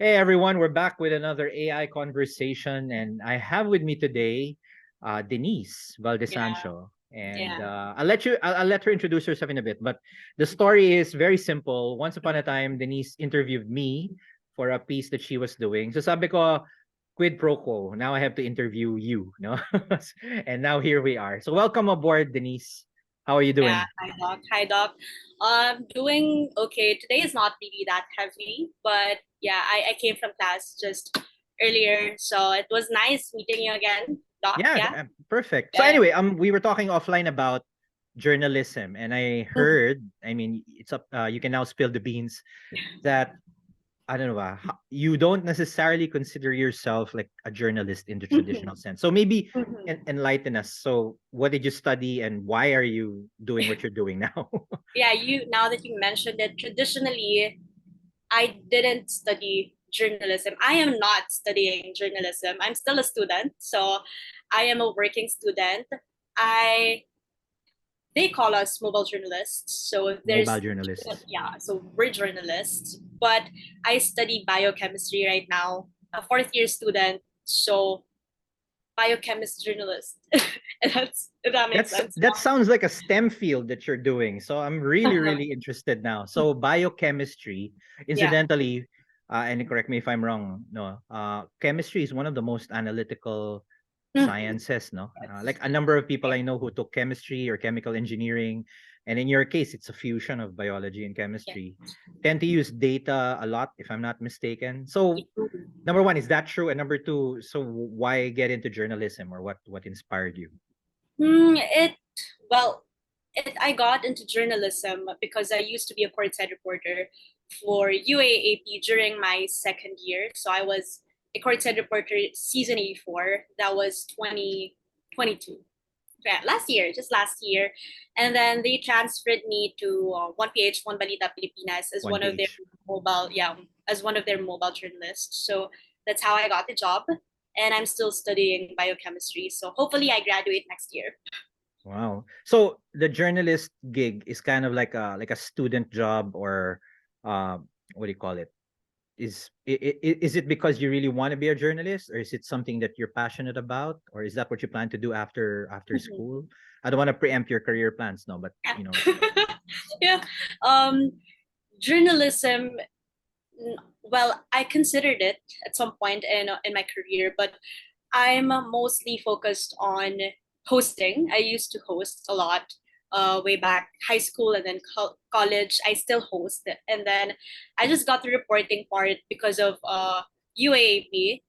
Hey everyone, we're back with another AI conversation, and I have with me today Denise Yeah, Valdesancho. And yeah. I'll let her introduce herself in a bit. But the story is very simple. Once upon a time, Denise interviewed me for a piece that she was doing. So sabi ko, quid pro quo. Now I have to interview you, no? And now here we are. So welcome aboard, Denise. How are you Yeah, doing? hi Doc. Hi Doc. Doing okay. Today is not really that heavy, but yeah, I came from class just earlier, so it was nice meeting you again, Doc. Yeah, Yeah, perfect. So yeah, anyway, we were talking offline about journalism, and I yeah. heard, I mean, it's up. You can now spill the beans that I don't know. You don't necessarily consider yourself like a journalist in the traditional sense. So maybe enlighten us. So what did you study, and why are you doing what you're doing now? Yeah, you now that you mentioned it, traditionally I didn't study journalism. I am not studying journalism. I'm still a student, so I am a working student. I They call us mobile journalists. So Mobile there's journalists. yeah, so we're journalists, but I study biochemistry right now, a fourth year student. So biochemist journalist. If that makes sense. That sounds like a STEM field that you're doing. So I'm really interested now. So biochemistry, Yeah. incidentally, and correct me if I'm wrong. No, chemistry is one of the most analytical Mhm. sciences. No, Yes. like a number of people I know who took chemistry or chemical engineering, and in your case, it's a fusion of biology and Yeah. chemistry. Tend to use data a lot, if I'm not mistaken. So Yeah. number one, is that true? And number two, so why get into journalism, or what inspired you? It well, I got into journalism because I used to be a courtside reporter for UAAP during my second year. So I was a courtside reporter season 84. That was 2022. Yeah, last year, just last year. And then they transferred me to 1PH, One Balita Pilipinas as One one of their page. mobile, yeah, as one of their mobile journalists. So that's how I got the job. And I'm still studying biochemistry. So hopefully I graduate next year. Wow. So the journalist gig is kind of like a student job, or uh what do you call it? Is it because you really want to be a journalist, or is it something that you're passionate about, or is that what you plan to do after school? I don't want to preempt your career plans, no, but Yeah. Um, Journalism, well, I considered it at some point in my career, but I'm mostly focused on hosting. I used to host a lot way back high school and then college. I still host, and then I just got the reporting part because of UAAP.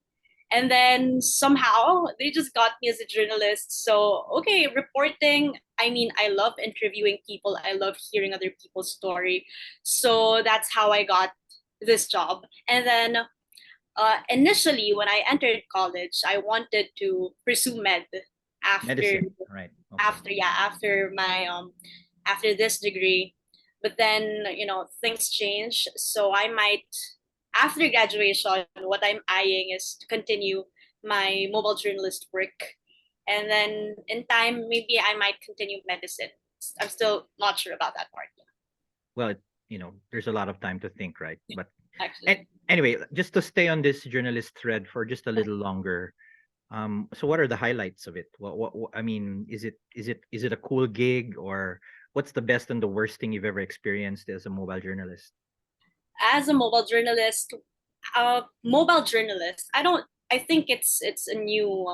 And then somehow they just got me as a journalist. So, okay, reporting. I mean, I love interviewing people. I love hearing other people's story. So that's how I got this job. And then initially, when I entered college, I wanted to pursue med after medicine, right? Okay. after this degree. But then things change, so I might, after graduation, what I'm eyeing is to continue my mobile journalist work, and then in time maybe I might continue medicine. I'm still not sure about that part yet, Well, there's a lot of time to think, right? But actually. anyway, just to stay on this journalist thread for just a little longer. So what are the highlights of it? What I mean, is it a cool gig, or what's the best and the worst thing you've ever experienced as a mobile journalist? As a mobile journalist, I think it's a new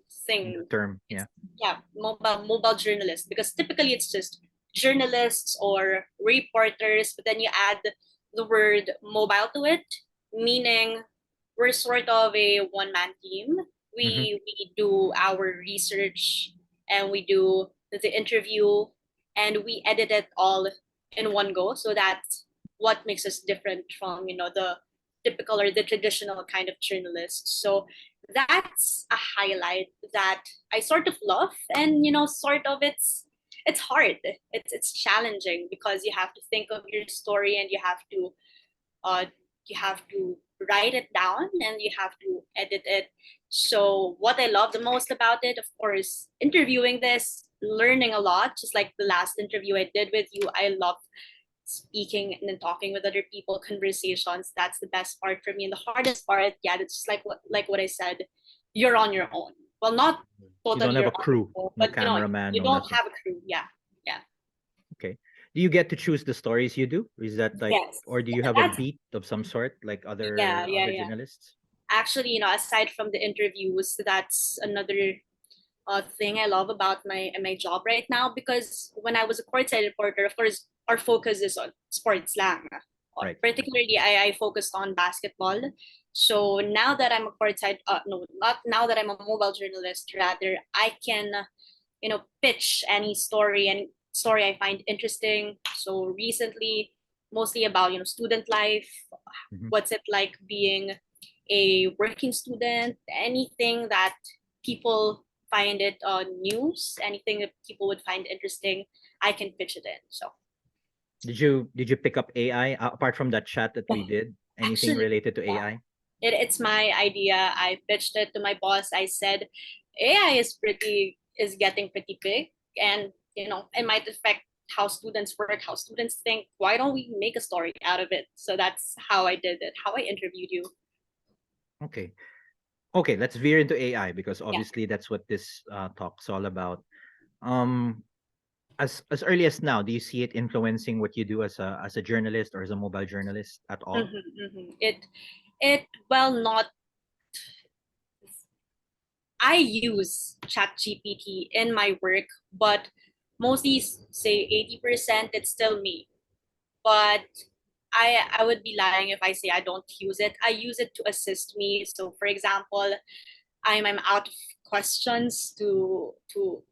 The thing. term, It's yeah. yeah, mobile journalist, because typically it's just journalists or reporters, but then you add the word mobile to it, meaning we're sort of a one man team. Mm-hmm. We do our research, and we do the interview, and we edit it all in one go. So that's what makes us different from the typical or the traditional kind of journalist. So that's a highlight that I sort of love, and sort of it's hard. It's challenging because you have to think of your story, and uh, you have to write it down, and you have to edit it. So what I love the most about it, of course, interviewing this, learning a lot, just like the last interview I did with you. I love speaking and then talking with other people, conversations. That's the best part for me. And the hardest part, yeah, it's just like what I said, you're on your own. Well, not You don't totally have you're a on your crew, own, no but cameraman, you no don't nothing. have a crew. Yeah, yeah. Okay. Do you get to choose the stories you do? Is that like, Yes, or do you have a that's beat of some sort like yeah, yeah, other yeah. journalists? Actually, aside from the interviews, that's another thing I love about my job right now, because when I was a courtside reporter, of course, our focus is on sports lang. Right. Particularly, I focused on basketball. So now that I'm a courtside, no, not now that I'm a mobile journalist, rather, I can, pitch any story I find interesting. So recently, mostly about, student life, Mhm. what's it like being a working student, anything that people find it on news, anything that people would find interesting, I can pitch it in. So Did you pick up AI apart from that chat that we did? Anything actually, related to yeah, AI? it's my idea. I pitched it to my boss. I said, AI is getting pretty big, and it might affect how students work, how students think. Why don't we make a story out of it? So that's how I did it, how I interviewed you. Okay. Okay, let's veer into AI because Yeah. obviously that's what this talk's all about. Um, as early as now, do you see it influencing what you do as a journalist or as a mobile journalist at all? Well, not. I use Chat GPT in my work, but mostly say 80% it's still me. But I would be lying if I say I don't use it. I use it to assist me. So for example, I'm out of questions to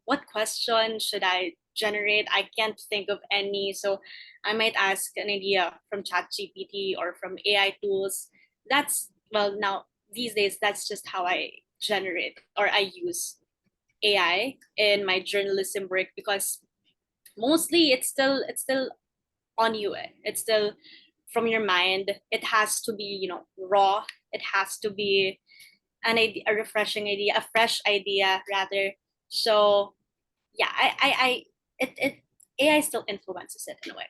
what question should I generate? I can't think of any. So I might ask an idea from Chat GPT or from AI tools. That's well now these days that's just how I generate or I use AI in my journalism work, because mostly it's still on you. It's still from your mind. It has to be, raw. It has to be an idea, a refreshing idea, a fresh idea rather. So yeah, it AI still influences it in a way.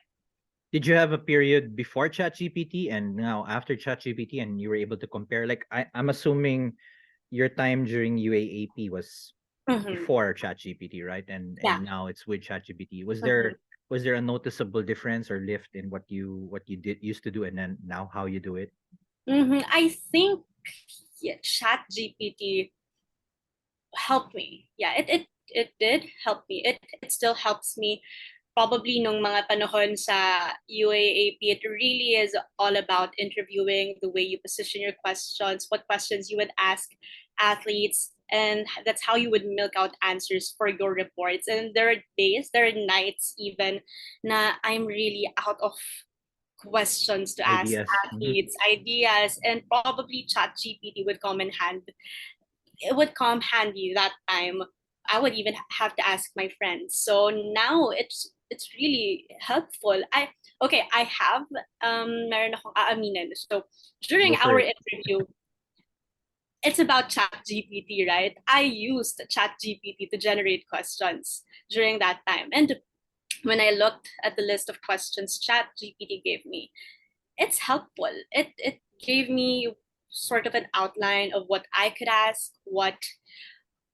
Did you have a period before ChatGPT and now after ChatGPT and you were able to compare? Like I'm assuming your time during UAAP was Mm-hmm. before ChatGPT, right? Yeah. And now it's with ChatGPT. Mm-hmm. Was there a noticeable difference or lift in what you did used to do and then now how you do it? Mm-hmm. I think, yeah, Chat GPT helped me. Yeah, it did help me. It still helps me. Probably nung mga panahon sa UAAP, it really is all about interviewing, the way you position your questions, what questions you would ask athletes, and that's how you would milk out answers for your reports. And there are days, there are nights even, na I'm really out of questions to ask Ideas. Mhm. athletes, ideas, and probably Chat GPT would come in hand. It would come handy that time. I would even have to ask my friends. So now it's really helpful. I have meron akong aaminin. So Go during for our it. interview, it's about Chat GPT, right? I used Chat GPT to generate questions during that time. And when I looked at the list of questions Chat GPT gave me, it's helpful. It gave me sort of an outline of what I could ask, what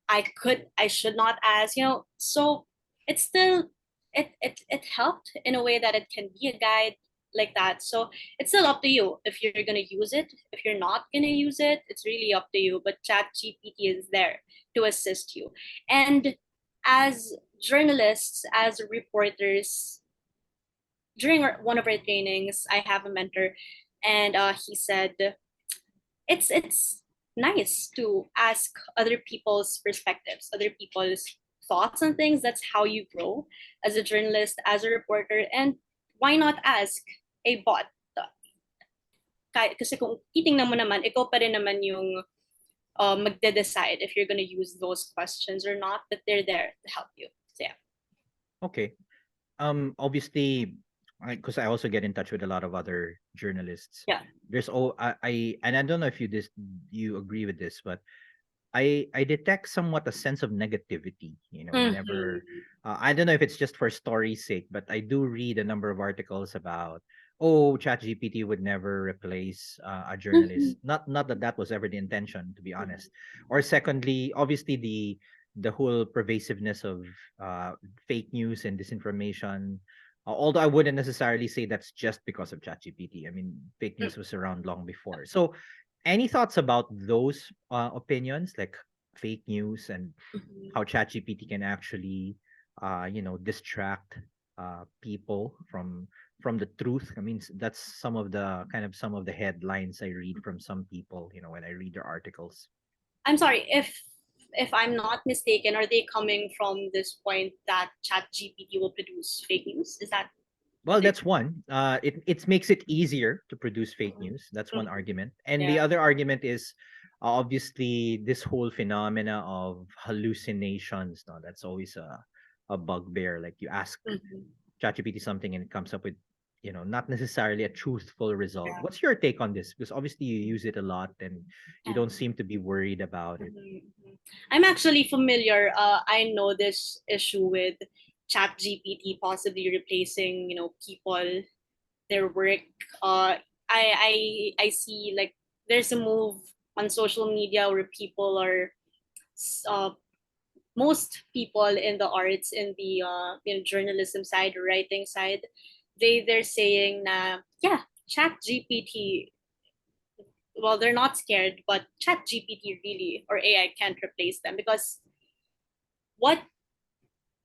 I should not ask, so it's still it helped in a way that it can be a guide like that. So it's still up to you if you're gonna use it. If you're not gonna use it, it's really up to you. But Chat GPT is there to assist you. And as journalists, as reporters, during one of our trainings, I have a mentor, and he said it's nice to ask other people's perspectives, other people's thoughts on things. That's how you grow as a journalist, as a reporter, and why not ask a bot? Kasi kung titingnan mo naman, ikaw pa rin naman yung magde-decide if you're gonna use those questions or not, but they're there to help you. So yeah. Okay. Obviously, because I also get in touch with a lot of other journalists. Yeah. There's oh I and I don't know if you agree with this, but I detect somewhat a sense of negativity, whenever Mhm. I don't know if it's just for story's sake, but I do read a number of articles about, oh, Chat GPT would never replace a Mhm. journalist. Not that that was ever the intention, to be honest. Or secondly, obviously the whole pervasiveness of fake news and disinformation. Although I wouldn't necessarily say that's just because of ChatGPT. I mean, fake news was around long before. So, any thoughts about those opinions, like fake news and Mhm. how ChatGPT can actually, distract people from the truth? I mean, that's some of the headlines I read from some people. When I read their articles. I'm sorry if I'm not mistaken. Are they coming from this point that Chat GPT will produce fake news? Is that what Well, they? that's one. It makes it easier to produce fake Mhm. news. That's one Mhm. argument, and the Yeah. other argument is obviously this whole phenomena of hallucinations. No, that's always a bugbear. Like you ask Mhm. ChatGPT something and it comes up with, not necessarily a truthful result. Yeah. What's your take on this? Because obviously you use it a lot and you Yeah. don't seem to be worried about it. Mhm. Mhm. I'm actually familiar. I know this issue with Chat GPT possibly replacing, people, their work. I see like there's a move on social media where people are uh, most people in the arts, in the journalism side, writing side, they're saying na yeah, Chat GPT. Well, they're not scared, but Chat GPT really or AI can't replace them because what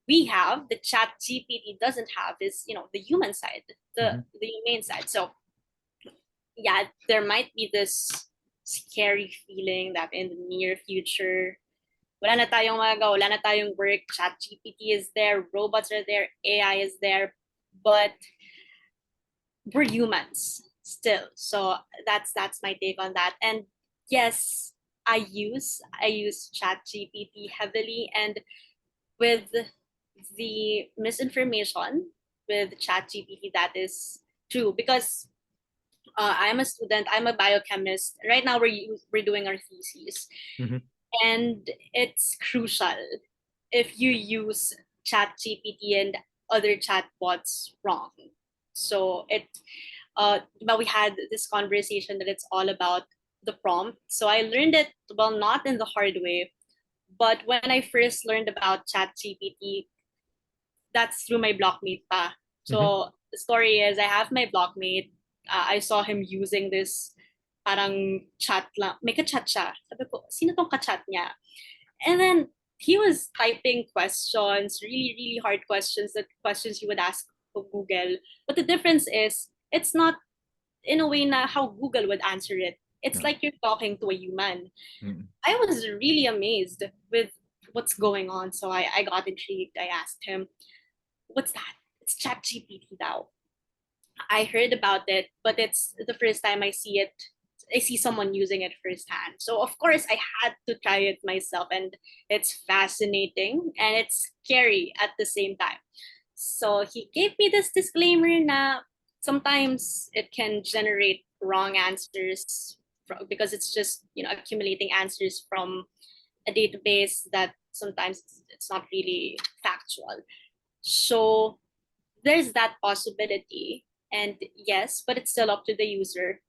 we have, the Chat GPT doesn't have, is the human side, Mhm. the humane side. So yeah, there might be this scary feeling that in the near future, wala na tayong magagawa, wala na tayong work, Chat GPT is there, robots are there, AI is there, but we're humans still. So that's my take on that. And yes, I use Chat GPT heavily, and with the misinformation with Chat GPT, that is true because I'm a student. I'm a biochemist. Right now, we're doing our thesis, Mhm. and it's crucial if you use Chat GPT and other chatbots wrong. So but we had this conversation that it's all about the prompt. So I learned it, well, not in the hard way, but when I first learned about Chat GPT, that's through my blockmate pa. Mhm. So the story is I have my blockmate. I saw him using this parang chat lang. May ka-chat siya. Sabi ko, sino tong ka-chat niya? And then he was typing questions, really, really hard questions, that questions you would ask to Google. But the difference is, it's not in a way na how Google would answer it. It's No. like you're talking to a human. Mm. I was really amazed with what's going on. So I got intrigued. I asked him, what's that? It's Chat GPT now. I heard about it, but it's the first time I see it. I see someone using it firsthand. So of course I had to try it myself, and it's fascinating and it's scary at the same time. So he gave me this disclaimer na sometimes it can generate wrong answers because it's just accumulating answers from a database that sometimes it's not really factual. So there's that possibility. And yes, but it's still up to the user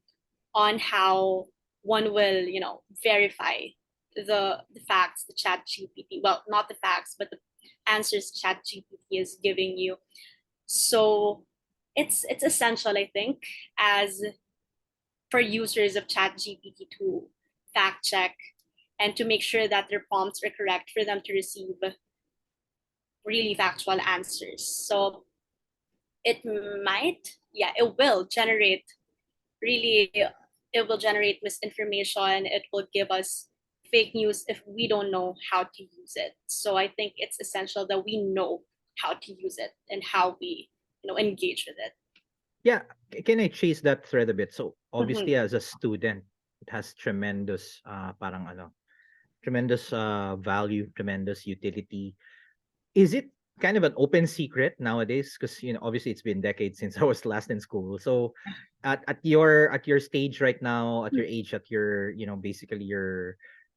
on how one will, verify the facts the Chat GPT, well, not the facts, but the answers Chat GPT is giving you. So it's essential, I think, as for users of Chat GPT to fact check and to make sure that their prompts are correct for them to receive really factual answers. So it might, yeah, it will generate really, it will generate misinformation. It will give us fake news if we don't know how to use it. So I think it's essential that we know how to use it and how we, engage with it. Yeah, can I chase that thread a bit? So Mhm. obviously as a student, it has tremendous tremendous value, tremendous utility. Is it kind of an open secret nowadays? Because obviously it's been decades since I was last in school. So at your stage right now, at your age, at your basically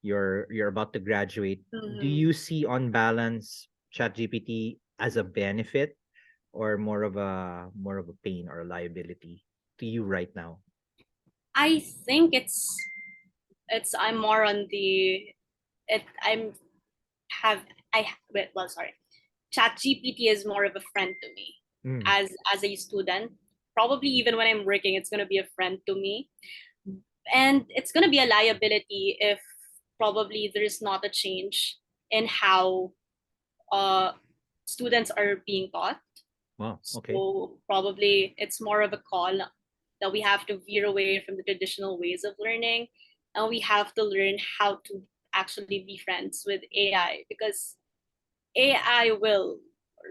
you're about to graduate, do Mhm. you see on balance ChatGPT as a benefit or more of a pain or a liability to you right now? I think it's I'm more on the it I'm have I wait well sorry. Chat GPT is more of a friend to me Mm. as a student. Probably even when I'm working, it's gonna be a friend to me. And it's gonna be a liability if probably there's not a change in how uh students are being taught. Wow. Okay. So probably it's more of a call that we have to veer away from the traditional ways of learning, and we have to learn how to actually be friends with AI, because AI will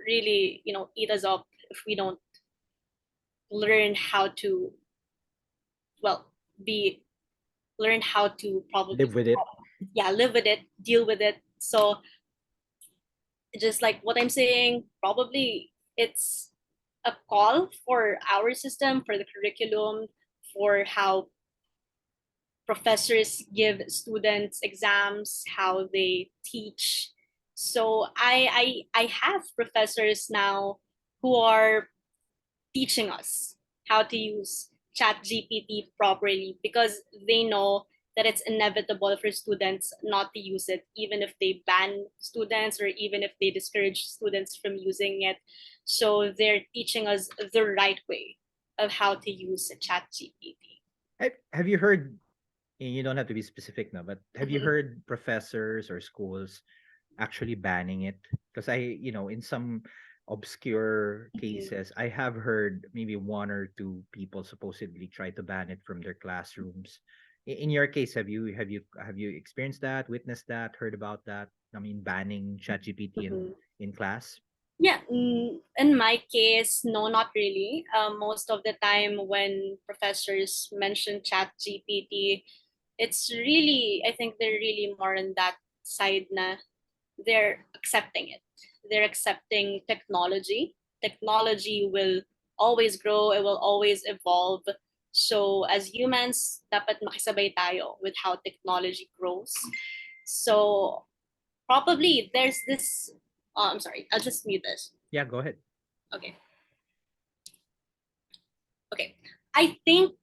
really, eat us up if we don't learn how to, well, be learn how to probably, Live with it. yeah, live with it, deal with it. So just like what I'm saying, probably it's a call for our system, for the curriculum, for how professors give students exams, how they teach. So I have professors now who are teaching us how to use chat gpt properly, because they know that it's inevitable for students not to use it, even if they ban students or even if they discourage students from using it. So they're teaching us the right way of how to use chat gpt. Have you heard, and you don't have to be specific now, but have you Mhm, heard professors or schools actually banning it? Because in some obscure mhm, cases, I have heard maybe one or two people supposedly try to ban it from their classrooms. In your case, have you experienced that, witnessed that, heard about that? I mean, banning ChatGPT mhm. in class. Yeah, in my case, no, not really. Most of the time, when professors mention Chat GPT, it's really, I think they're really more on that side na they're accepting it. They're accepting technology. Technology will always grow, it will always evolve. So as humans, dapat makisabay tayo with how technology grows. So probably there's this, I'm sorry, I'll just mute this. Yeah, go ahead. Okay. Okay. I think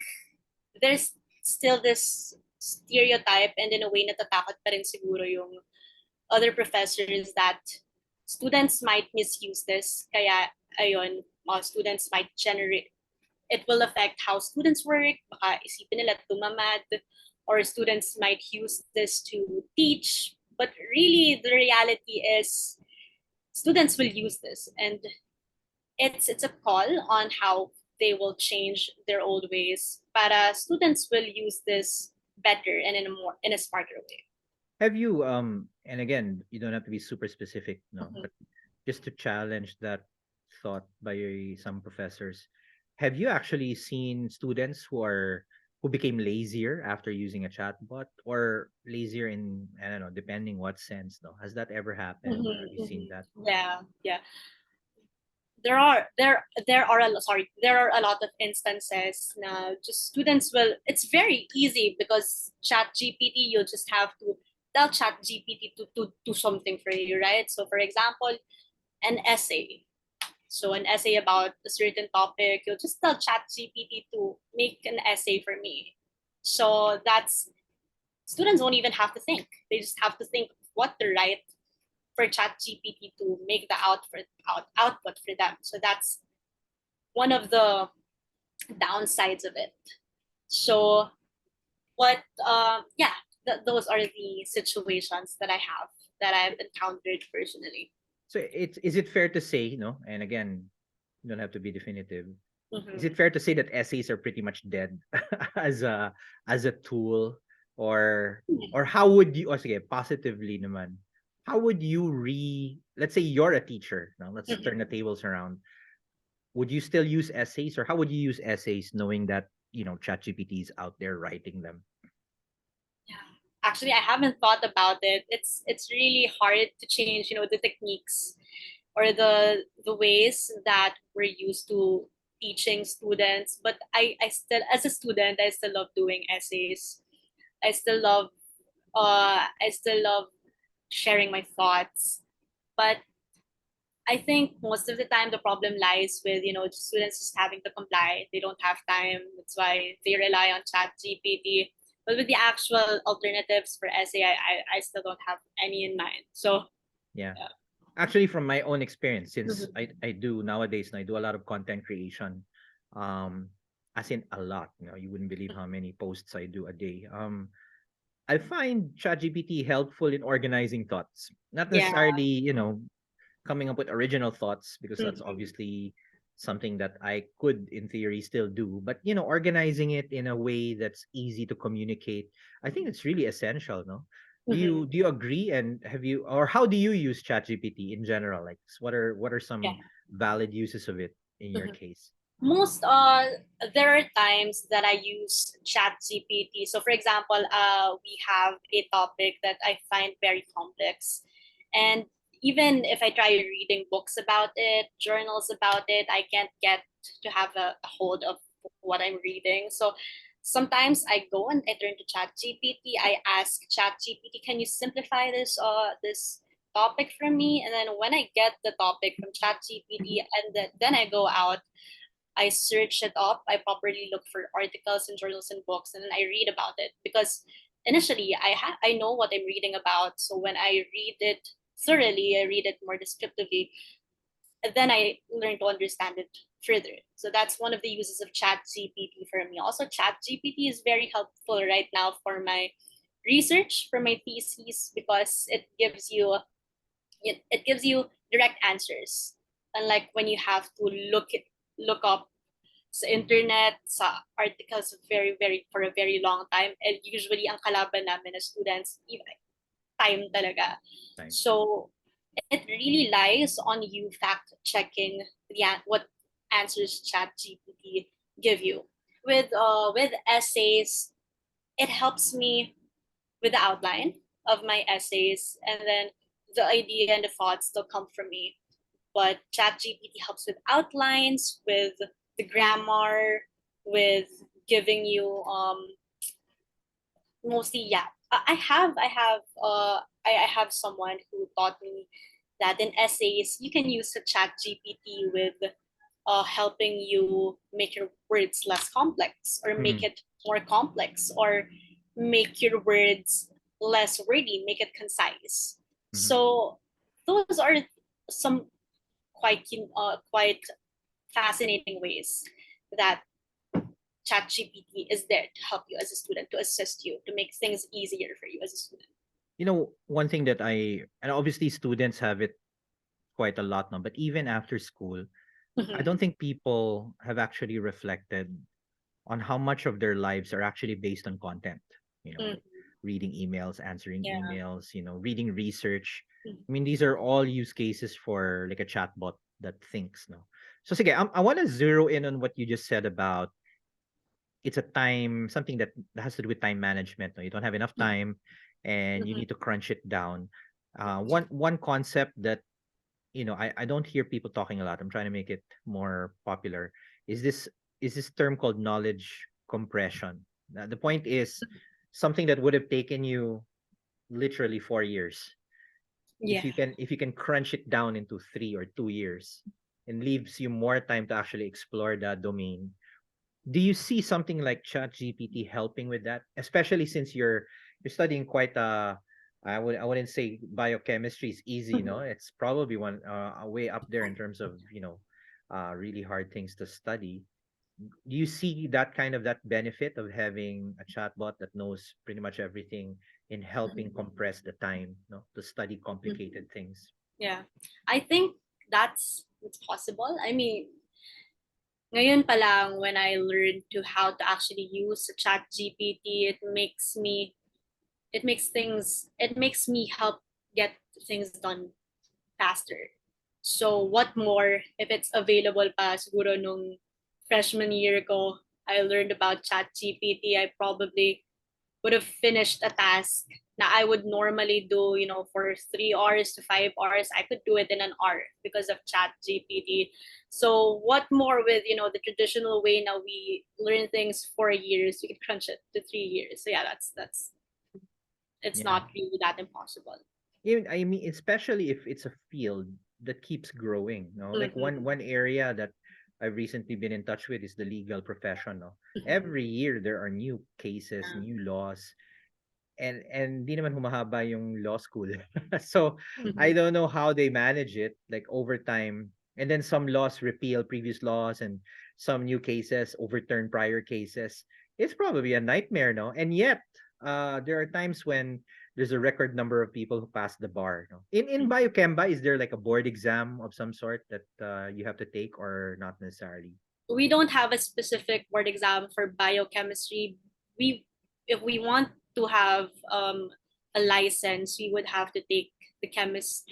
there's still this stereotype, and in a way natatakot pa rin siguro yung other professors that students might misuse this. Kaya ayun, mga students might generate, it will affect how students work. Baka isipin nila tumamad, or students might use this to teach. But really, the reality is students will use this, and it's a call on how they will change their old ways. Para students will use this better and in a smarter way. Have you and again, you don't have to be super specific, no, Mhm. but just to challenge that thought by some professors, have you actually seen students who became lazier after using a chatbot, or lazier in, I don't know, depending what sense, no? Has that ever happened, or have Mhm, you seen mhm. that? Yeah, yeah. There are a lot of instances na just students will, it's very easy because chat gpt, you'll just have to tell chat gpt to do something for you, right? So for example, an essay, so an essay about a certain topic, you'll just tell chat gpt to make an essay for me. So that's, students won't even have to think, they just have to think what to write for chat gpt to make the output for them. So that's one of the downsides of it. So what yeah, those are the situations that I have, that I've encountered personally. So is it fair to say, no? And again, you don't have to be definitive. Is it Mm-hmm. fair to say that essays are pretty much dead as a tool, or how would you, o sige, positively naman, how would you let's say you're a teacher, now let's turn the Mm-hmm. tables around. Would you still use essays, or how would you use essays knowing that, ChatGPT is out there writing them? Yeah. Actually, I haven't thought about it. It's really hard to change, the techniques or the ways that we're used to teaching students. But I still, as a student, I still love doing essays. I still love I still love sharing my thoughts, but I think most of the time the problem lies with students just having to comply. They don't have time. That's why they rely on Chat GPT. But with the actual alternatives for essay, I still don't have any in mind. So Yeah. yeah. Actually, from my own experience, since Mhm. I do nowadays, and I do a lot of content creation, um, as in a lot, you wouldn't believe how many posts I do a day. I find ChatGPT helpful in organizing thoughts, not Yeah. necessarily, coming up with original thoughts, because that's Mhm. obviously something that I could in theory still do, but organizing it in a way that's easy to communicate. I think it's really essential, no? Do Mhm. you agree, and have you, or how do you use ChatGPT in general? Like what are Yeah. some valid uses of it in your Mhm. case? Most there are times that I use Chat GPT. So for example, we have a topic that I find very complex, and even if I try reading books about it, journals about it, I can't get to have a hold of what I'm reading. So sometimes I go and I turn to Chat GPT. I ask Chat GPT, can you simplify this topic for me? And then when I get the topic from Chat GPT, and then I go out, I search it up. I properly look for articles and journals and books, and then I read about it because initially I know what I'm reading about. So when I read it thoroughly, I read it more descriptively, and then I learn to understand it further. So that's one of the uses of Chat GPT for me. Also, Chat GPT is very helpful right now for my research, for my thesis, because it gives you direct answers. Unlike when you have to look up sa internet, sa articles for a very long time. And usually, ang kalaban namin as students, time talaga. Time. So, it really lies on you fact checking what answers Chat GPT give you. With essays, it helps me with the outline of my essays, and then the idea and the thoughts still come from me. But ChatGPT helps with outlines, with the grammar, with giving you mostly, yeah. I have someone who taught me that in essays you can use the ChatGPT with helping you make your words less complex, or make Mm-hmm. it more complex, or make your words less wordy, make it concise. Mm-hmm. So those are some quite fascinating ways that ChatGPT is there to help you as a student, to assist you, to make things easier for you as a student. One thing that and obviously students have it quite a lot now, but even after school, I Mhm. don't think people have actually reflected on how much of their lives are actually based on content. Mhm. Like reading emails, answering Yeah. emails, reading research. Mhm. I mean, these are all use cases for like a chatbot that thinks. No, so sige, I want to zero in on what you just said about it's a time something that has to do with time management. No, you don't have enough time, and you Mhm. need to crunch it down. One concept that I don't hear people talking a lot. I'm trying to make it more popular. Is this term called knowledge compression? The point is something that would have taken you literally 4 years. Yeah. If you can crunch it down into 3 or 2 years, and leaves you more time to actually explore that domain. Do you see something like Chat GPT helping with that? Especially since you're studying quite I wouldn't say biochemistry is easy, no? Mhm. It's probably one a way up there in terms of, really hard things to study. Do you see that benefit of having a chatbot that knows pretty much everything in helping compress the time, no, to study Mhm. complicated things? Yeah. I think it's possible. I mean, ngayon pa lang when I learned to how to actually use Chat GPT, it makes me help get things done faster. So what more if it's available pa siguro nung freshman year ko, I learned about Chat GPT, I probably would have finished a task na I would normally do, for 3 hours to 5 hours. I could do it in an hour because of Chat GPT. So what more with, the traditional way now we learn things 4 years, we could crunch it to 3 years. So yeah, that's it's Yeah. not really that impossible. Even I mean, especially if it's a field that keeps growing. No, like Mm-hmm. one area that I've recently been in touch with is the legal profession. No, Mm-hmm. every year there are new cases, Yeah. new laws, and di naman humahaba yung law school. So I Mm-hmm. don't know how they manage it like over time. And then some laws repeal previous laws and some new cases overturn prior cases. It's probably a nightmare, no? And yet, there are times when there's a record number of people who pass the bar. No? In biochem, is there like a board exam of some sort that you have to take or not necessarily? We don't have a specific board exam for biochemistry. We, if we want to have a license, we would have to take the chemist's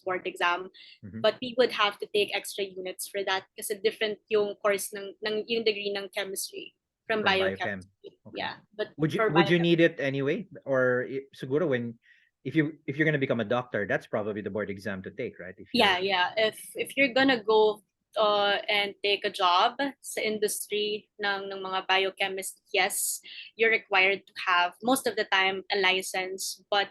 board exam. Mm-hmm. But we would have to take extra units for that kasi different yung course ng yung degree ng chemistry from From biochem. biochemistry. Okay. Yeah, but Would you for would you biochem, need it anyway? Or siguro when if you're gonna become a doctor, that's probably the board exam to take, right? If yeah, you're yeah. If you're gonna go and take a job sa industry ng mga biochemist, yes, you're required to have most of the time a license. But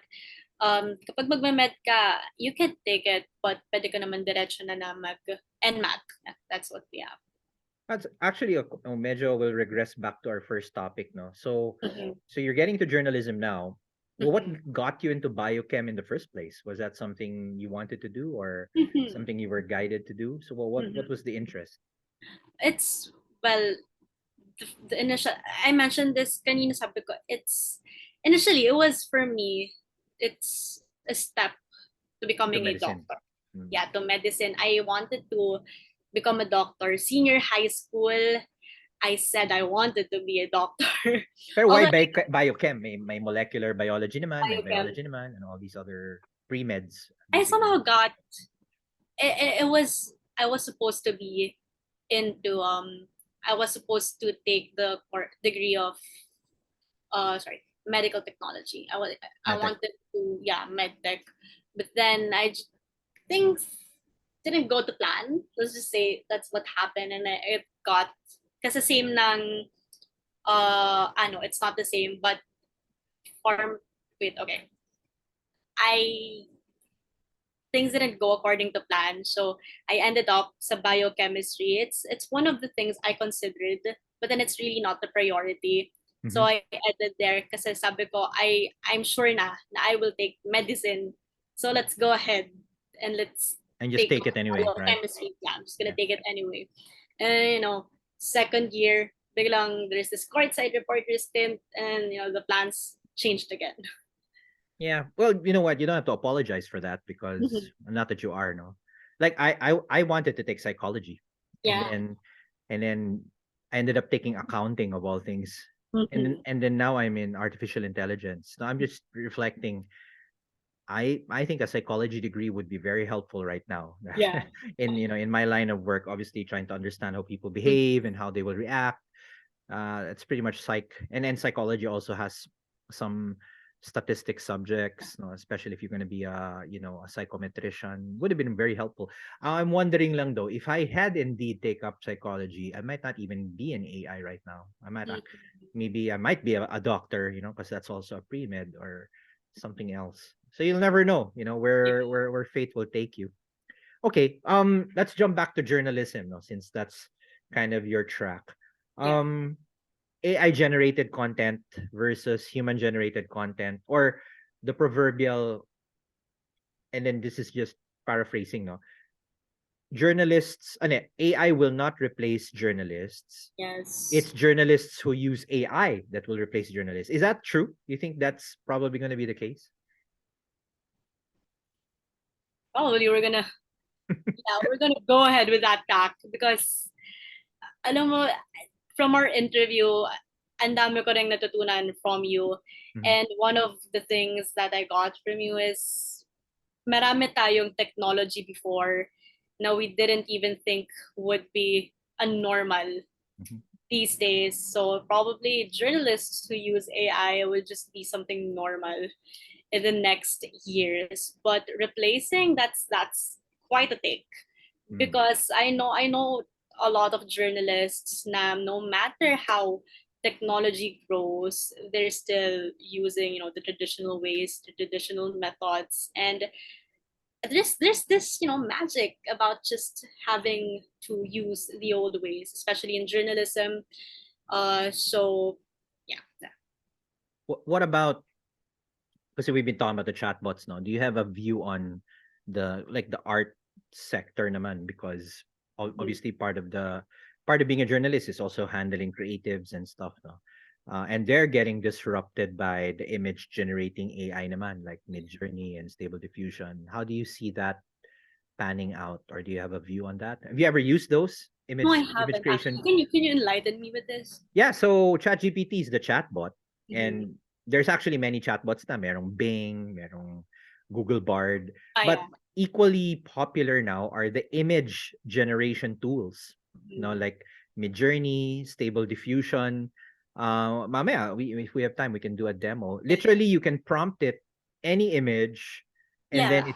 kapag magme-med ka, you can take it, but pwede ka naman diretso na mag NMAT. That's what we have. that's actually medyo will regress back to our first topic, no? So Mhm. so you're getting to journalism now. Well, what Mhm. got you into biochem in the first place? Was that something you wanted to do or Mhm. something you were guided to do? So what Mhm. was the interest? It's well, the initial, I mentioned this kanina, sabi ko, it's initially it was for me, it's a step to To becoming a medicine. doctor. Mm. Yeah, to medicine. I wanted to become a doctor. Senior high school, I said I wanted to be a doctor. Pero why Although biochem? May molecular biology naman, may biochem, biology naman, and all these other pre-meds, I somehow basically. got it was, I was supposed to be into I was supposed to take the degree of sorry, medical technology. I Medtech. wanted to, yeah, med tech, but then things didn't go to plan. Let's just say that's what happened, and it got kasi same ng ano, it's not the same, but farm. Wait, okay. I things didn't go according to plan, so I ended up sa biochemistry. It's one of the things I considered, but then it's really not the priority. So Mm-hmm. I ended there kasi sabi ko I'm sure na I will take medicine. So let's go ahead and let's And just take take it anyway, right? biochemistry. Yeah, I'm just gonna Yeah. take it anyway. And second year, biglang there's this courtside reporter stint, and the plans changed again. Yeah. Well, you know what? You don't have to apologize for that because not that you are, no. Like I wanted to take psychology, and Yeah. then I ended up taking accounting of all things. Mm-hmm. And then now I'm in artificial intelligence. Now I'm just reflecting. I think a psychology degree would be very helpful right now. Yeah. In my line of work, obviously trying to understand how people Mm-hmm. behave and how they will react. It's pretty much psych, and then psychology also has some statistics subjects, no, especially if you're going to be a psychometrician. Would have been very helpful. I'm wondering lang though, if I had indeed take up psychology, I might not even be an AI right now. Maybe I might be a doctor, because that's also a pre-med or something else. So you'll never know, Yeah. where fate will take you. Okay, let's jump back to journalism, no, since that's kind of your track. Yeah. Um, AI generated content versus human generated content, or the proverbial, and then this is just paraphrasing, no? Journalists, AI will not replace journalists. Yes. It's journalists who use AI that will replace journalists. Is that true? You think that's probably going to be the case? Probably we're gonna go ahead with that tack because alam mo, from our interview, ang dami ko rin natutunan from you. Mhm. And one of the things that I got from you is marami tayong technology before na we didn't even think would be a normal Mhm. these days. So probably journalists who use AI will just be something normal in the next years. But replacing, that's quite a take Mhm. because I know a lot of journalists na no matter how technology grows, they're still using, the traditional ways, the traditional methods, and there's this, magic about just having to use the old ways, especially in journalism. So yeah. What about, because we've been talking about the chatbots now. Do you have a view on the art sector naman? Because Mhm. obviously part of being a journalist is also handling creatives and stuff, no? And they're getting disrupted by the image generating AI naman, like Midjourney and Stable Diffusion. How do you see that panning out, or do you have a view on that? Have you ever used those No, I image haven't actually. creation? Can you enlighten me with this? Yeah, so Chat GPT is the chatbot, Mhm. and there's actually many chatbots na. Merong Bing, merong Google Bard, Ah, but yeah. equally popular now are the image generation tools. Mhm. Like Midjourney, Stable Diffusion. Mamaya, if we have time, we can do a demo. Literally, you can prompt it any image, and then Yeah.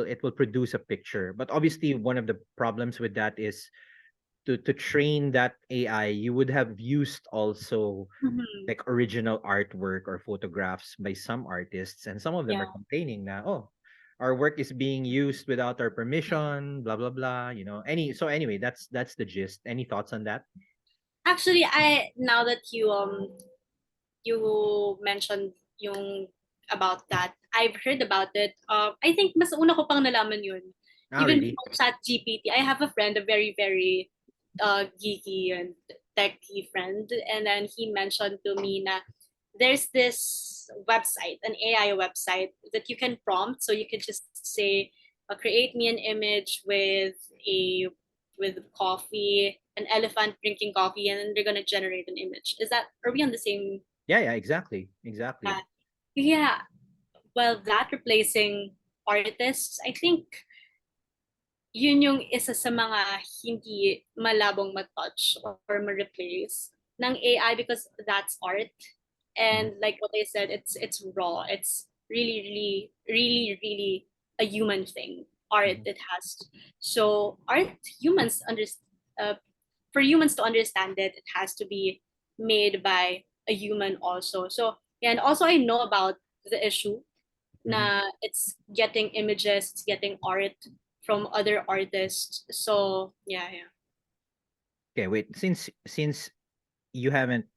it will produce a picture. But obviously, one of the problems with that is to train that AI, you would have used also Mhm. like original artwork or photographs by some artists, and some of them are Yeah. complaining na, oh, our work is being used without our permission, blah blah blah. Anyway, that's the gist. Any thoughts on that? Actually, I now that you mentioned yung about that, I've heard about it. I think mas una ko pang nalaman yun. Ah, Even really? before Chat GPT, I have a friend, a very, very geeky and techy friend, and then he mentioned to me na there's this website, an AI website that you can prompt, so you could just say, create me an image a with coffee, an elephant drinking coffee, and then they're gonna generate an image. Are we on the same? Yeah, yeah, exactly. Uh, yeah. Well, that replacing artists, I think yun yung isa sa mga hindi malabong matouch or ma-replace ng AI, because that's art. Mhm, And like what I said, it's raw. It's really, really, really, really a human thing. Art mhm, it has. So art humans for humans to understand it, it has to be made by a human also. So yeah, and also I know about the issue mhm. na it's getting images, it's getting art from other artists. So yeah, yeah. Okay, wait. Since you haven't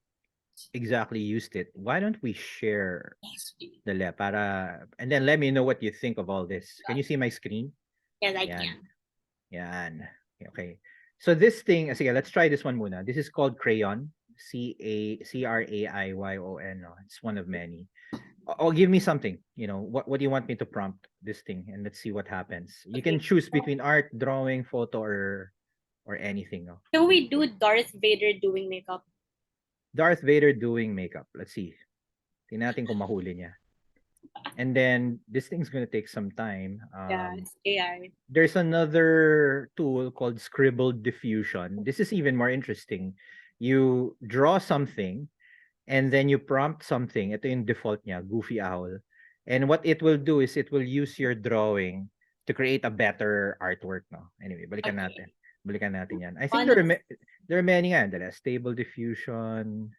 exactly used it, why don't we share Yes, the lab para, and then let me know what you think of all this. Can you see my screen? yes, I Yan. can. Yan. Okay. So this thing, sige, let's try this one muna. This is called Crayon. Craiyon. No? It's one of many. Oh, give me something. What do you want me to prompt this thing? And let's see what happens. You can Okay. choose between art, drawing, photo, or anything. No? Can we do Darth Vader doing makeup? Darth Vader doing makeup. Let's see. Tingnan natin kung mahuli niya. And then this thing's gonna take some time. Yeah, it's AI. There's another tool called Scribble Diffusion. This is even more interesting. You draw something and then you prompt something. Ito yung default niya, Goofy Owl. And what it will do is it will use your drawing to create a better artwork. No? Anyway, balikan natin. Okay. Balikan natin yan. I think Fun. there are many nga. Dala. Stable Diffusion,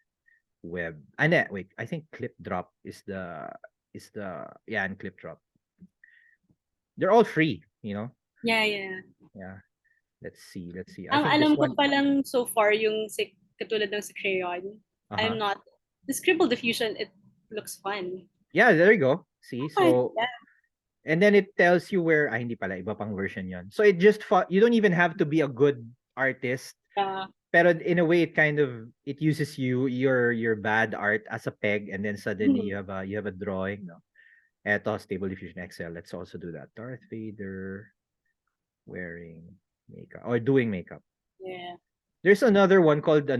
Web. No, wait. I think Clip Drop yeah, and Clip Drop. They're all free. Yeah, yeah. Yeah. Let's see. I Ang think alam this ko one. pa lang so far yung katulad ng si Crayon. I'm Uh-huh. not. The Scribble Diffusion, it looks fun. Yeah, there you go. See? Fun. So, Yeah. and then it tells you where, hindi pala, iba pang version yon. So it just, you don't even have to be a good artist. Yeah. Pero in a way, it uses your bad art as a peg, and then suddenly you have a drawing, no? Eto, Stable Diffusion XL. Let's also do that. Darth Vader wearing makeup or doing makeup. Yeah. There's another one called what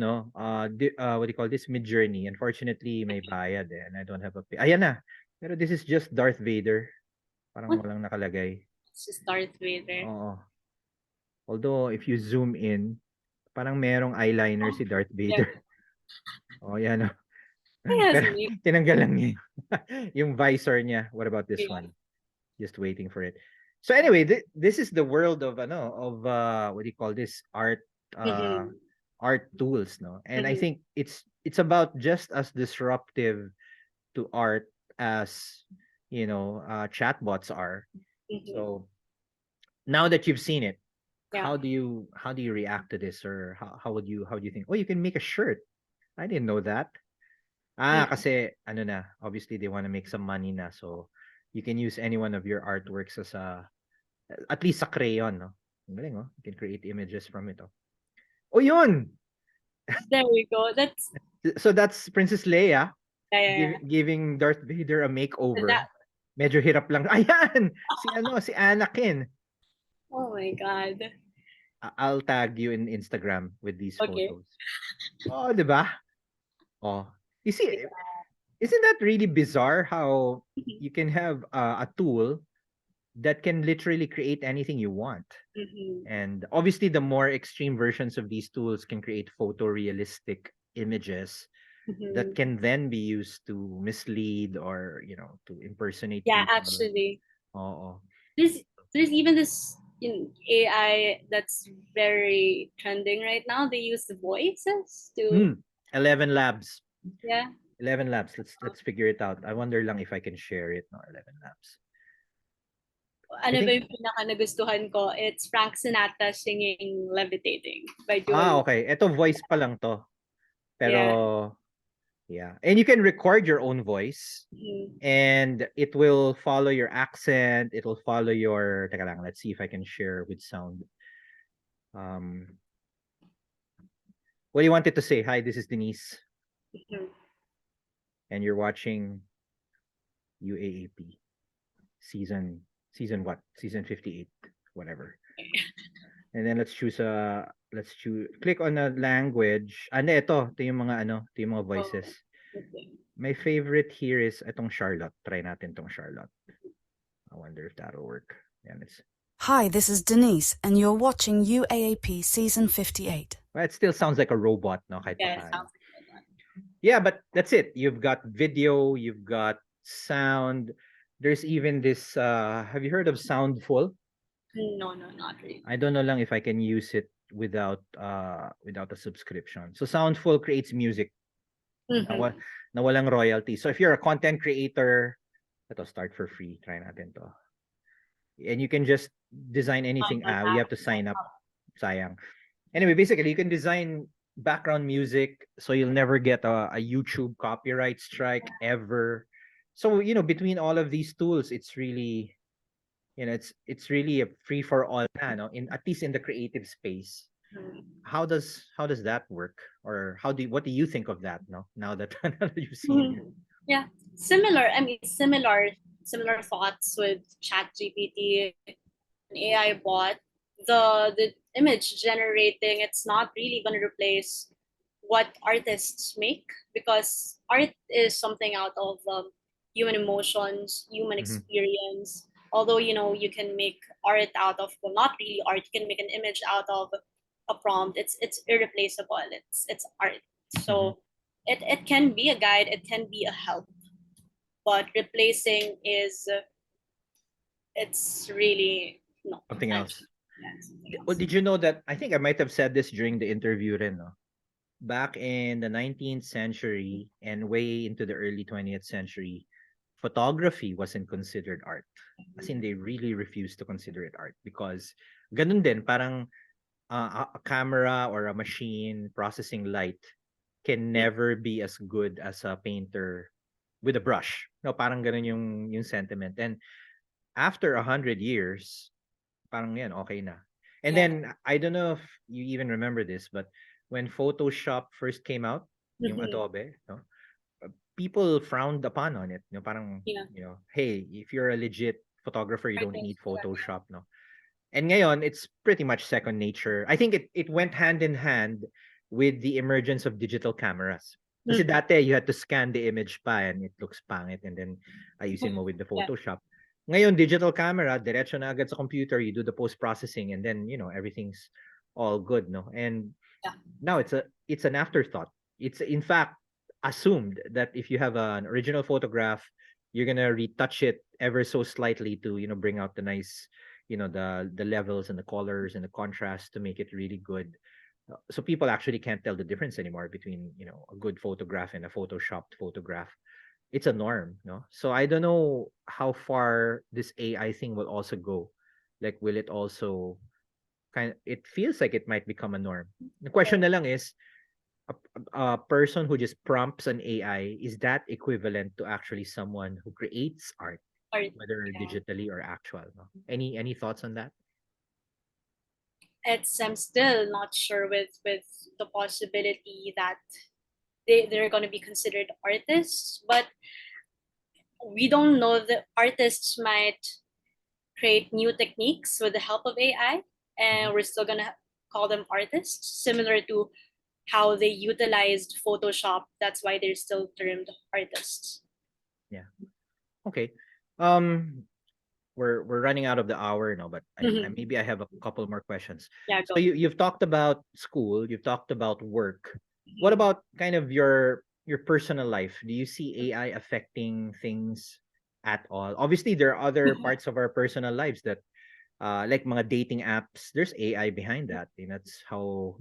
do you call this? Midjourney. Unfortunately, may bayad and I don't have a ayan na. Pero this is just Darth Vader. Parang What? walang nakalagay. It's just Darth Vader. Oo. Although if you zoom in, parang merong eyeliner si Darth Yeah. Vader. Oh, yan. Oh. Yes, Pero me. tinanggal lang niya yung visor niya. What about this Yeah. one? Just waiting for it. So anyway, this is the world of what do you call this? Art Mm-hmm. art tools, no? And I Mhm. think it's about just as disruptive to art as chatbots are. Mhm. So now that you've seen it, Yeah. how do you react to this, or how do you think, oh, you can make a shirt? I didn't know that. Mm. Kasi ano na, obviously they want to make some money na, so you can use any one of your artworks as at least sa crayon, no? Ang galing, oh. You can create images from it, oh. Oh, yun! There we go. That's So that's Princess Leia yeah, yeah, yeah. giving Darth Vader a And that makeover. Medyo hirap lang. Ayan! Si Anakin. oh my god. I'll tag you in Instagram with these Okay. photos. Oh, di ba? Oh. You see, isn't that really bizarre how Mhm. you can have a tool that can literally create anything you want? Mhm. And obviously, the more extreme versions of these tools can create photorealistic images that Mhm. can then be used to mislead or to impersonate Yeah, people. actually. Oo. There's there's even this AI that's very trending right now. They use the voices to 11 labs. yeah. 11 labs. Let's figure it out. I wonder lang if I can share it. No, 11 labs. I Ano ba think yung pinaka nagustuhan ko? It's Frank Sinatra singing Levitating by Dua Lipa. okay. Ito voice pa lang to. Pero Yeah. yeah. And you can record your own voice Mhm. and it will follow your accent, it will follow your teka lang, let's see if I can share with sound. Um what do you want it to say? Hi, this is Denise Mhm. and you're watching UAAP season what? Season 58, whatever. And then let's choose click on a language. Ano ito yung mga ito yung mga Oh, voices. okay. My favorite here is itong Charlotte. Try natin tong Charlotte. I wonder if that'll work. Yan, it's Hi, this is Denise, and you're watching UAAP Season 58. well, it still sounds like a robot, no, kahit Yeah, it papaano. sounds like that. Yeah, but that's it. You've got video, you've got sound. There's even this have you heard of Soundful? No, no, not really. I don't know lang if I can use it without a subscription. So Soundful creates music na, Mhm. na walang royalty. So if you're a content creator, ito start for free. Try natin to. And you can just design anything. On We that. have to sign up. Sayang. Anyway, basically you can design background music so you'll never get a YouTube copyright strike ever. So, between all of these tools, it's really, it's really a free for all na, no? In at least in the creative space. Mhm. How does that work? Or what do you think of that, no? Now that, now that you've seen it. Mhm. Yeah, similar. I mean, similar thoughts with Chat GPT, an AI bot. The image generating, it's not really going to replace what artists make, because art is something out of human emotions, human Mhm. experience. Although you can make art out of, well, not really art. You can make an image out of a prompt. It's irreplaceable. It's art. Mhm. So it can be a guide. It can be a help. But replacing is it's really no. Something I else. can't. Yeah, something Well, else. did you know that I think I might have said this during the interview rin, no? Back in the 19th century and way into the early 20th century, photography wasn't considered art. As in, they really refused to consider it art because ganun din, parang a camera or a machine processing light can Mm. never be as good as a painter with a brush. No, parang ganun yung sentiment. And after 100 years, parang yan, okay na. And Yeah. then, I don't know if you even remember this, but when Photoshop first came out, yung Mm-hmm. Adobe, no, people frowned upon on it. Parang, Yeah. hey, if you're a legit photographer, you don't Artist. need Photoshop, no. And ngayon, it's pretty much second nature. I think it went hand in hand with the emergence of digital cameras. Kasi Mm-hmm. dati, you had to scan the image pa and it looks pangit and then ayusin mo with the Yeah. Photoshop. Ngayon, digital camera, diretso na agad sa computer, you do the post-processing and then, everything's all good, no? And Yeah. now it's an afterthought. It's in fact assumed that if you have an original photograph, you're gonna retouch it ever so slightly to bring out the nice, the levels and the colors and the contrast to make it really good. So people actually can't tell the difference anymore between, a good photograph and a photoshopped photograph. It's a norm, no? So I don't know how far this AI thing will also go. Like, will it also it feels like it might become a norm. The question na lang is, a person who just prompts an AI, is that equivalent to actually someone who creates art, Or whether yeah, digitally or actual? No? Any thoughts on that? I'm still not sure with the possibility that they're going to be considered artists, but we don't know, the artists might create new techniques with the help of AI, and we're still gonna call them artists, similar to how they utilized Photoshop. That's why they're still termed artists. Yeah. Okay. Um, we're running out of the hour now, but I Mhm. maybe I have a couple more questions. Yeah, So go. you've talked about school, you've talked about work. What Mhm. about kind of your personal life? Do you see AI affecting things at all? Obviously, there are other parts of our personal lives that, like mga dating apps, there's AI behind that. That's how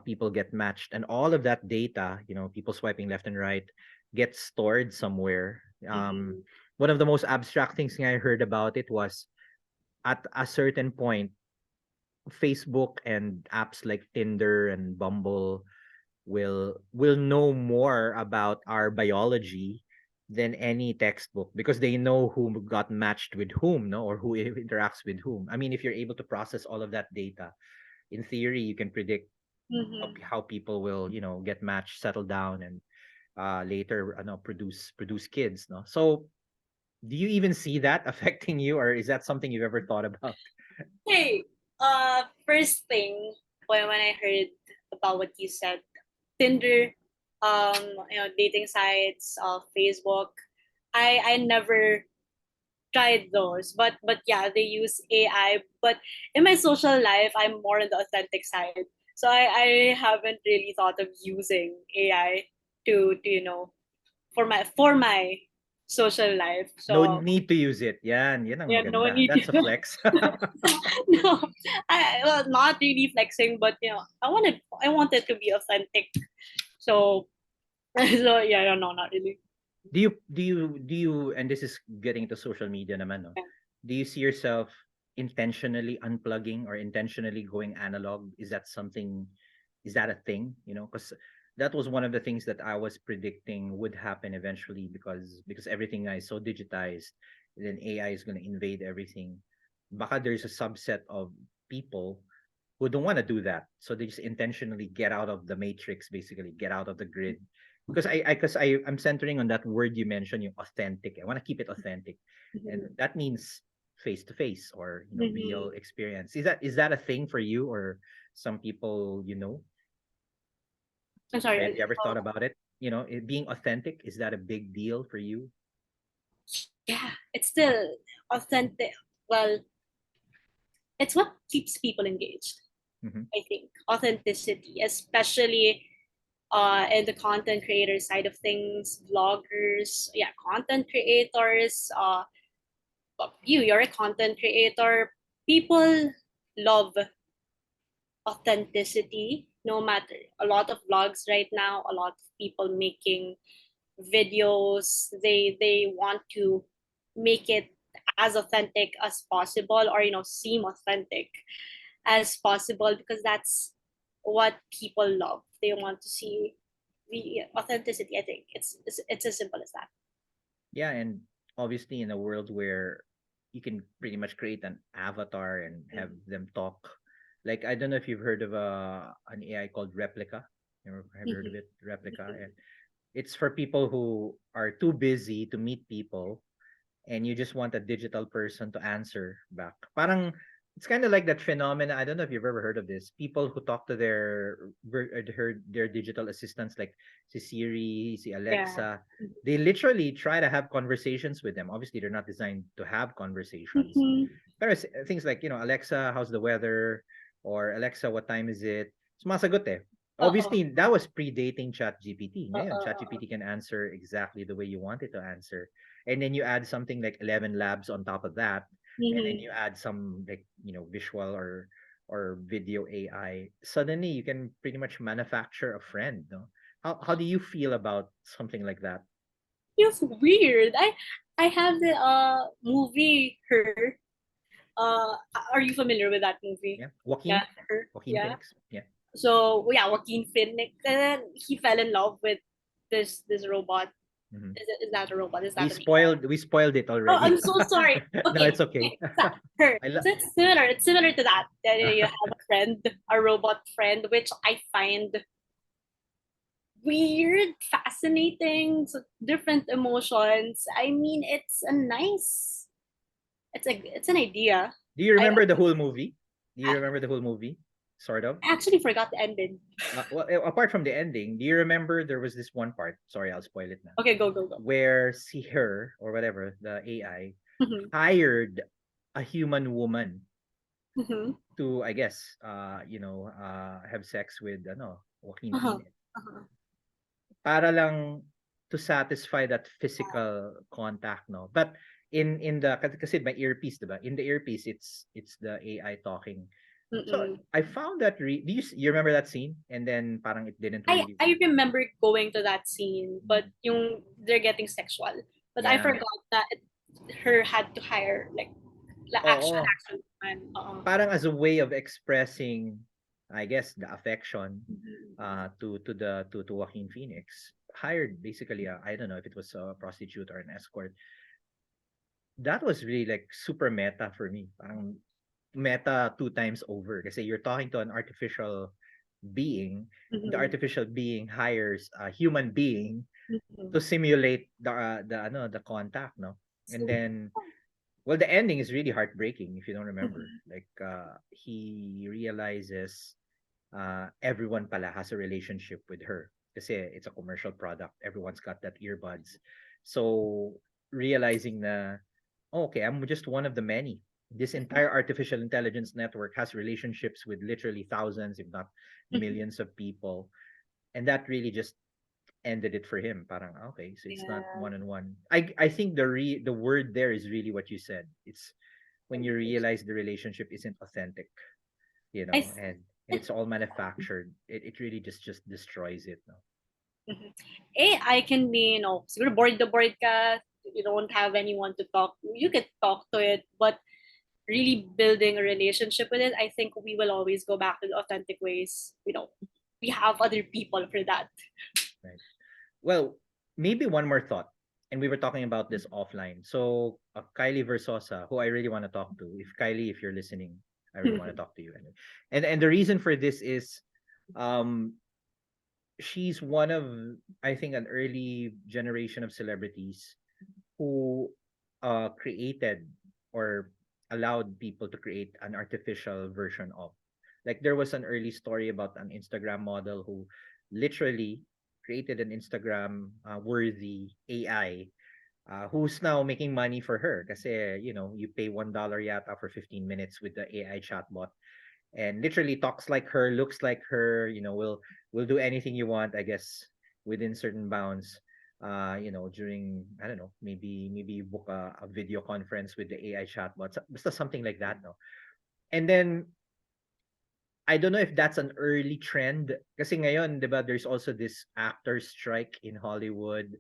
people get matched, and all of that data, people swiping left and right, gets stored somewhere. Mhm. One of the most abstract things I heard about it was, at a certain point, Facebook and apps like Tinder and Bumble will know more about our biology than any textbook, because they know who got matched with whom, no, or who interacts with whom. I mean, if you're able to process all of that data, in theory, you can predict Mhm. how people will, get matched, settle down, and later, produce kids, no. So do you even see that affecting you, or is that something you've ever thought about? Hey, first thing when I heard about what you said, Tinder, dating sites, Facebook, I never tried those, but yeah, they use AI. But in my social life, I'm more on the authentic side, so I haven't really thought of using AI to for my social life. No So need to use it. Yan ang yeah, no maganda. need. That's a flex. No, well, not really flexing, but I wanted to be authentic. So so yeah, no, not really. And this is getting to social media naman, no? Yeah. Do you see yourself intentionally unplugging or intentionally going analog? Is that a thing? Because that was one of the things that I was predicting would happen eventually, because everything is so digitized, and then AI is going to invade everything. Baka there's a subset of people who don't want to do that. So they just intentionally get out of the matrix, basically get out of the grid. I'm centering on that word you mentioned, yung authentic. I want to keep it authentic, and Mhm. that means face to face, or real Mhm. experience. Is that a thing for you, or some people? I'm sorry. Have you ever thought about it? It being authentic, is that a big deal for you? Yeah, it's still authentic. Well, it's what keeps people engaged. Mm-hmm. I think authenticity, especially in the content creator side of things, vloggers, yeah, content creators. You're a content creator. People love authenticity. No matter, a lot of vlogs right now, a lot of people making videos. They want to make it as authentic as possible, or seem authentic as possible, because that's what people love. They want to see the authenticity. I think it's as simple as that. Yeah, and obviously in a world where you can pretty much create an avatar and have them talk. Like, I don't know if you've heard of an AI called Replica. Have you heard of Mhm. it? Replica. And it's for people who are too busy to meet people, and you just want a digital person to answer back. Parang it's kind of like that phenomena. I don't know if you've ever heard of this. People who talk to their digital assistants, like si Siri, si Yeah. Alexa. They literally try to have conversations with them. Obviously, they're not designed to have conversations. Mhm. Pero things like, Alexa, how's the weather? Or Alexa, what time is it? Sumasagot eh. Uh-oh. Obviously, that was predating Chat GPT. Ngayon, Chat Uh-oh. GPT can answer exactly the way you want it to answer, and then you add something like 11 labs on top of that, and then Mhm. you add some, like, visual, or or video AI, suddenly you can pretty much manufacture a friend, no? How do you feel about something like that? Feels weird. I have the movie Her. Uh, are you familiar with that movie? Yeah, Yeah, Her. Joaquin Yeah. Phoenix. Yeah. So yeah, Joaquin Phoenix, and then he fell in love with this robot. Mhm. Is that a robot? Is We that an AI? spoiled it Oh, already. I'm so sorry. No, Okay, it's okay. okay, Her. I love. So it's similar. It's similar to that. That you have a friend, a robot friend, which I find weird, fascinating, so different emotions. I mean, it's an idea. Do you I remember the whole movie? Do you remember the whole movie? Sort of. actually forgot the ending. Well, apart from the ending, do you remember there was this one part? Sorry, I'll spoil it now. Okay, go go go. Where her or whatever the AI Mhm, hired a human woman mhm, to, I guess, have sex with Joaquin uh-huh, Phoenix uh-huh. para lang to satisfy that physical contact, no? But in the kasi my earpiece, diba? In the earpiece, it's the AI talking. So Mm-mm. I found that do you remember that scene? And then parang it didn't really I work. remember going to that scene, but Mm. yung they're getting sexual. But I Yeah. forgot that her had to hire like Oo. action man. Parang as a way of expressing, I guess, the affection Mhm. to Joaquin Phoenix, hired basically I don't know if it was a prostitute or an escort. That was really like super meta for me. Parang meta two times over kasi you're talking to an artificial being. The Mhm. artificial being hires a human being Mhm. to simulate the contact, no? And So, then, well, the ending is really heartbreaking if you don't remember. mhm. Like he realizes everyone pala has a relationship with her kasi it's a commercial product. Everyone's got that earbuds. So realizing na, oh, okay, I'm just one of the many. This entire artificial intelligence network has relationships with literally thousands, if not Mhm. millions of people. And that really just ended it for him. Parang okay, so it's not Yeah. one on one. I think the word there is really what you said. It's when you realize the relationship isn't authentic, I th- and it's all manufactured. It really just destroys it. No? mhm. AI can be, siguro bored the bored ka, you don't have anyone to talk to, you can talk to it, but really building a relationship with it, I think we will always go back to the authentic ways. We have other people for that. Right. Well, maybe one more thought. And we were talking about this offline. So Kylie Versosa, who I really want to talk to. If Kylie, if you're listening, I really want to talk to you. And the reason for this is, um, she's one of, I think, an early generation of celebrities who created or allowed people to create an artificial version of. Like there was an early story about an Instagram model who literally created an Instagram worthy AI who's now making money for her kasi you pay $1 yata for 15 minutes with the AI chatbot and literally talks like her, looks like her, will do anything you want, I guess, within certain bounds. During I don't know, maybe you book a video conference with the AI chatbot, basta something like that, no. And then I don't know if that's an early trend kasi ngayon, 'di ba, there's also this actor strike in Hollywood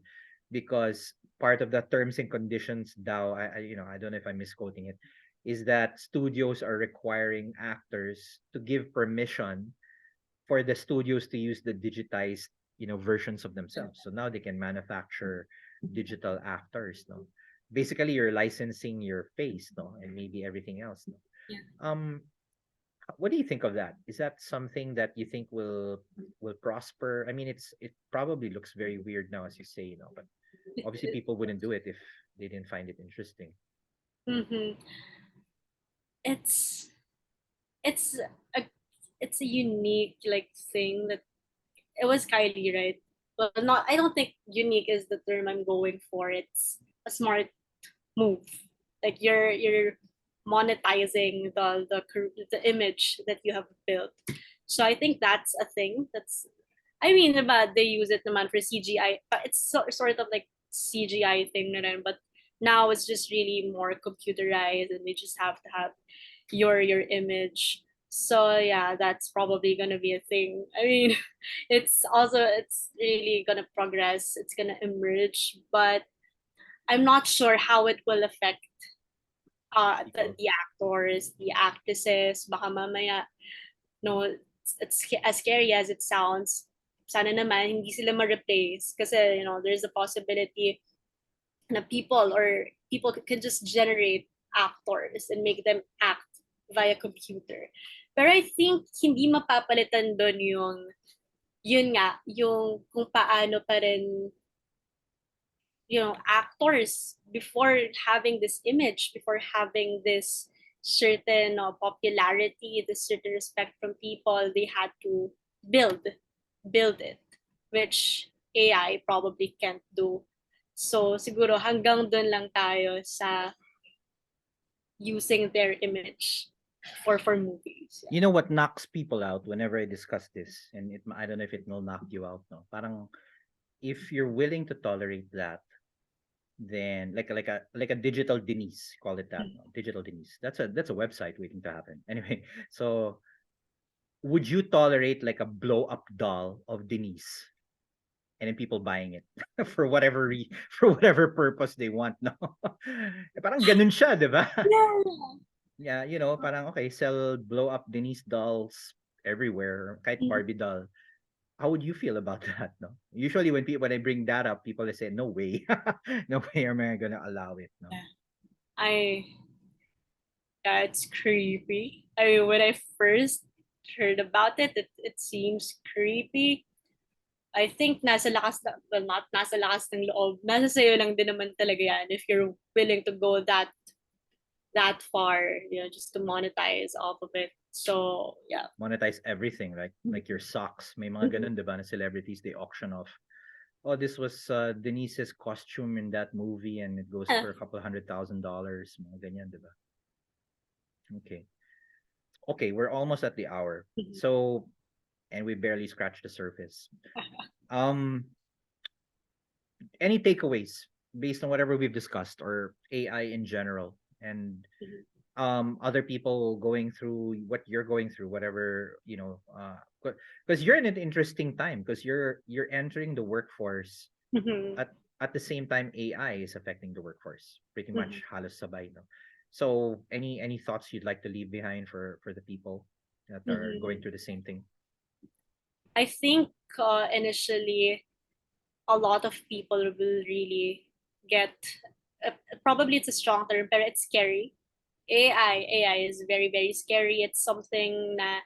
because part of the terms and conditions daw, I don't know if I'm misquoting it, is that studios are requiring actors to give permission for the studios to use the digitized, versions of themselves. So now they can manufacture digital actors, no. Basically, you're licensing your face, no, and maybe everything else, no. Yeah. Um, what do you think of that? Is that something that you think will prosper? I mean, it probably looks very weird now, as you say, but obviously people wouldn't do it if they didn't find it interesting. Mhm. It's it's a it's a unique like thing that it was Kylie, right? But not. I don't think unique is the term I'm going for. It's a smart move. Like you're monetizing the image that you have built. So I think that's a thing. I mean, but they use it naman for CGI, but it's sort of like CGI thing na rin. But now it's just really more computerized, and they just have to have your image. So yeah, that's probably gonna be a thing. I mean, it's really gonna progress. It's gonna emerge, but I'm not sure how it will affect People. the actors, the actresses. Baka mamaya, no, it's as scary as it sounds. Sana naman hindi sila ma-replace kasi there's a possibility na people can just generate actors and make them act via computer. Pero I think hindi mapapalitan doon yun nga, yung kung paano pa rin, actors before having this image, before having this certain popularity, this certain respect from people, they had to build, build it, which AI probably can't do. So siguro hanggang doon lang tayo sa using their image for movies. You know what knocks people out whenever I discuss this, and I don't know if it will knock you out, no? Parang if you're willing to tolerate that, then like a digital Denise, call it that, no? Digital Denise. That's a website waiting to happen. Anyway, so would you tolerate like a blow up doll of Denise and then people buying it for whatever purpose they want, no? Parang ganun siya, 'di ba? Yeah. Yeah, parang okay, sell blow up Denise dolls everywhere, kahit Barbie doll. How would you feel about that, no? Usually when I bring that up, people they say, no way. No way am I gonna allow it, no? I That's creepy. I mean, when I first heard about it seems creepy. I think nasa lakas na, well, not nasa lakas ng loob. Nasa sayo lang din naman talaga yan if you're willing to go that far, just to monetize off of it. So, yeah. Monetize everything, right? Like your socks. May mga ganun, diba, na celebrities, they auction off. Oh, this was Denise's costume in that movie and it goes for a couple $100,000. Mga ganyan, diba? Okay. Okay, we're almost at the hour. So, and we barely scratched the surface. Any takeaways based on whatever we've discussed or AI in general and other people going through what you're going through, whatever, because you're in an interesting time because you're entering the workforce at the same time AI is affecting the workforce pretty much halos sabay, no? So any thoughts you'd like to leave behind for the people that are going through the same thing? I think initially a lot of people will really get, probably it's a strong term, but it's scary. AI is very, very scary. It's something that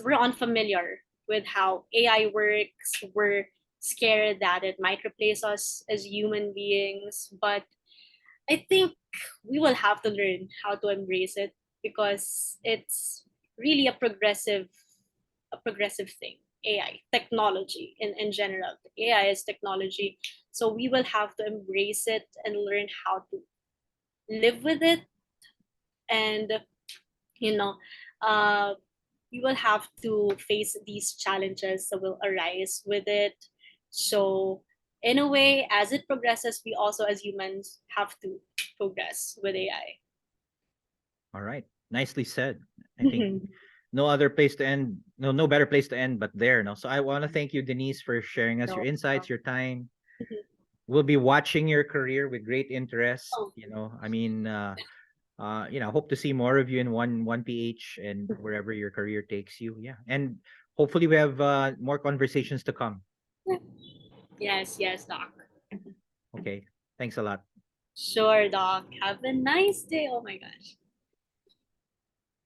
we're unfamiliar with how AI works. We're scared that it might replace us as human beings. But I think we will have to learn how to embrace it because it's really a progressive thing. AI, technology in general. AI is technology. So we will have to embrace it and learn how to live with it. And, you know, uh, we will have to face these challenges that will arise with it. So, in a way, as it progresses, we also, as humans, have to progress with AI. All right, nicely said. I think no other place to end, no better place to end but there, no? So I want to thank you, Denise, for sharing us your insights, your time. We'll be watching your career with great interest. Oh. I mean, hope to see more of you in one PH and wherever your career takes you. Yeah, and hopefully we have more conversations to come. Yes, Doc. Okay, thanks a lot. Sure, Doc. Have a nice day. Oh my gosh.